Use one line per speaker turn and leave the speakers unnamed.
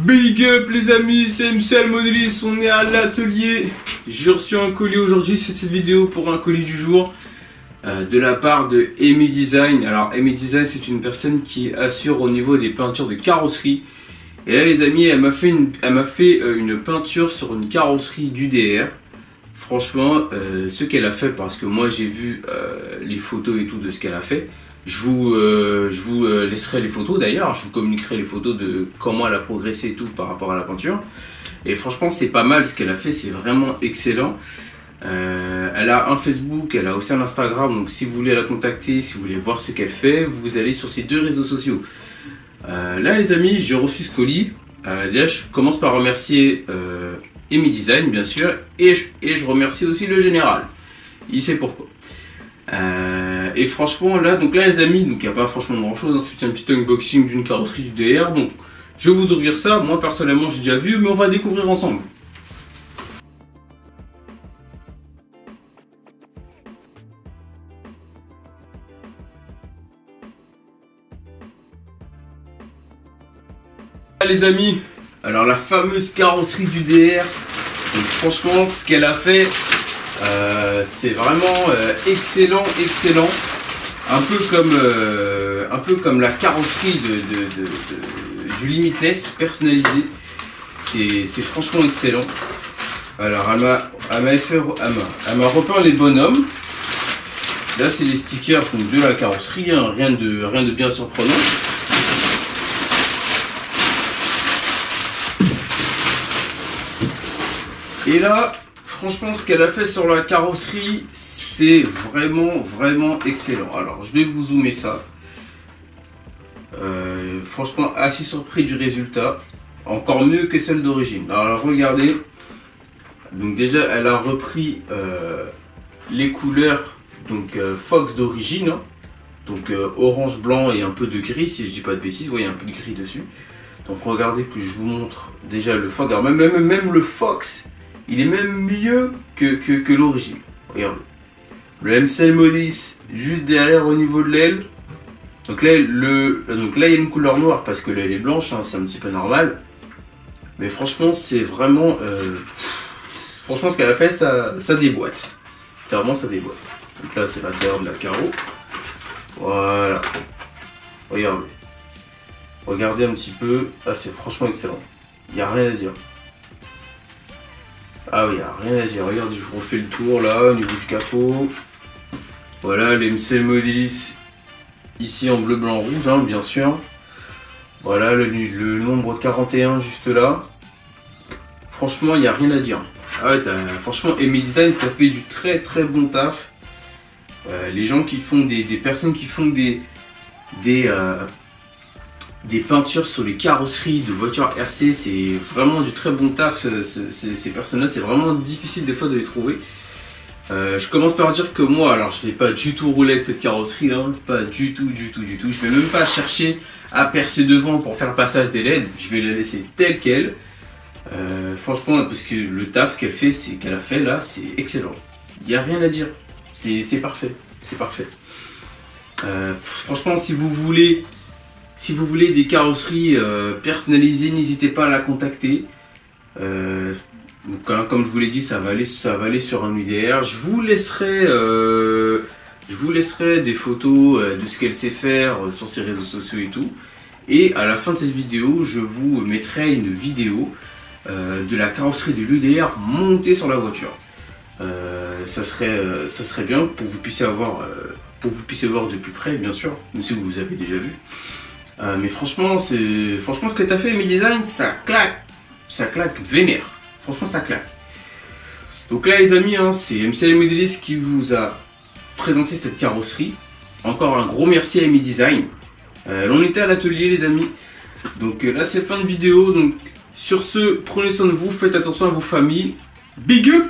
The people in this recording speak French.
Big up les amis, c'est MC Modelis, on est à l'atelier. J'ai reçu un colis aujourd'hui, c'est cette vidéo pour un colis du jour de la part de Amy Design. Alors Amy Design, c'est une personne qui assure au niveau des peintures de carrosserie. Et là les amis, elle m'a fait une peinture sur une carrosserie d'UDR. Franchement, ce qu'elle a fait, parce que moi j'ai vu les photos et tout de ce qu'elle a fait. Je vous laisserai les photos d'ailleurs, je vous communiquerai les photos de comment elle a progressé et tout par rapport à la peinture. Et franchement c'est pas mal ce qu'elle a fait, c'est vraiment excellent. Elle a un Facebook, elle a aussi un Instagram, donc si vous voulez la contacter, si vous voulez voir ce qu'elle fait, vous allez sur ces deux réseaux sociaux. Là les amis, j'ai reçu ce colis. Déjà je commence par remercier Amy Design bien sûr, et je remercie aussi le général. Il sait pourquoi. Et franchement là les amis, donc il n'y a pas franchement grand chose, hein, c'est un petit unboxing d'une carrosserie du DR, donc je vais vous ouvrir ça. Moi personnellement j'ai déjà vu, mais on va découvrir ensemble. Les amis, alors la fameuse carrosserie du DR, donc franchement ce qu'elle a fait, c'est vraiment excellent. Un peu comme la carrosserie du Limitless personnalisé. C'est franchement excellent. Alors elle m'a repeint les bonhommes. Là c'est les stickers donc, de la carrosserie, hein, rien de bien surprenant. Et là, franchement, ce qu'elle a fait sur la carrosserie, c'est vraiment excellent. Alors, je vais vous zoomer ça. Franchement, assez surpris du résultat. Encore mieux que celle d'origine. Alors, regardez. Donc déjà, elle a repris les couleurs donc Fox d'origine. Hein. Donc orange, blanc et un peu de gris, si je dis pas de bêtises. Vous voyez, un peu de gris dessus. Donc regardez que je vous montre déjà le Fox. Alors même le Fox, il est même mieux que l'origine. Regardez. Le MC Modelis juste derrière au niveau de l'aile. Donc là, il y a une couleur noire parce que l'aile est blanche, hein, c'est un petit peu normal. Mais franchement, c'est vraiment... franchement, ce qu'elle a fait, ça déboîte. Clairement, ça déboîte. Donc là, c'est l'intérieur de la carreau. Voilà. Regardez. Regardez un petit peu. Ah, c'est franchement excellent. Il n'y a rien à dire. Ah oui, il n'y a rien à dire. Regardez, je vous refais le tour là, au niveau du capot. Voilà, les MC Modelis. Ici en bleu, blanc, rouge, hein, bien sûr. Voilà, le nombre 41 juste là. Franchement, il n'y a rien à dire. Ah ouais, franchement, Amy Design, ça fait du très bon taf. Les gens qui font des personnes qui font des peintures sur les carrosseries de voitures RC, c'est vraiment du très bon taf. Ces personnes-là, c'est vraiment difficile des fois de les trouver. Je commence par dire que moi, alors je vais pas du tout rouler avec cette carrosserie, hein, pas du tout. Je vais même pas chercher à percer devant pour faire le passage des LED. Je vais la laisser telle qu'elle. Franchement, parce que le taf qu'elle a fait là, c'est excellent. Il n'y a rien à dire. C'est parfait. C'est parfait. Franchement, si vous voulez des carrosseries personnalisées, n'hésitez pas à la contacter. Donc, hein, comme je vous l'ai dit, ça va aller sur un UDR. Je vous laisserai des photos de ce qu'elle sait faire sur ses réseaux sociaux et tout. Et à la fin de cette vidéo, je vous mettrai une vidéo de la carrosserie de l'UDR montée sur la voiture. Ça serait bien pour que vous puissiez voir de plus près, bien sûr, même si vous avez déjà vu. Mais franchement, ce que tu as fait, Amy Design, ça claque vénère. Franchement, ça claque. Donc là, les amis, hein, c'est MC Modelis qui vous a présenté cette carrosserie. Encore un gros merci à Amy Design. On était à l'atelier, les amis. Donc là, c'est fin de vidéo. Donc sur ce, prenez soin de vous, faites attention à vos familles. Big up!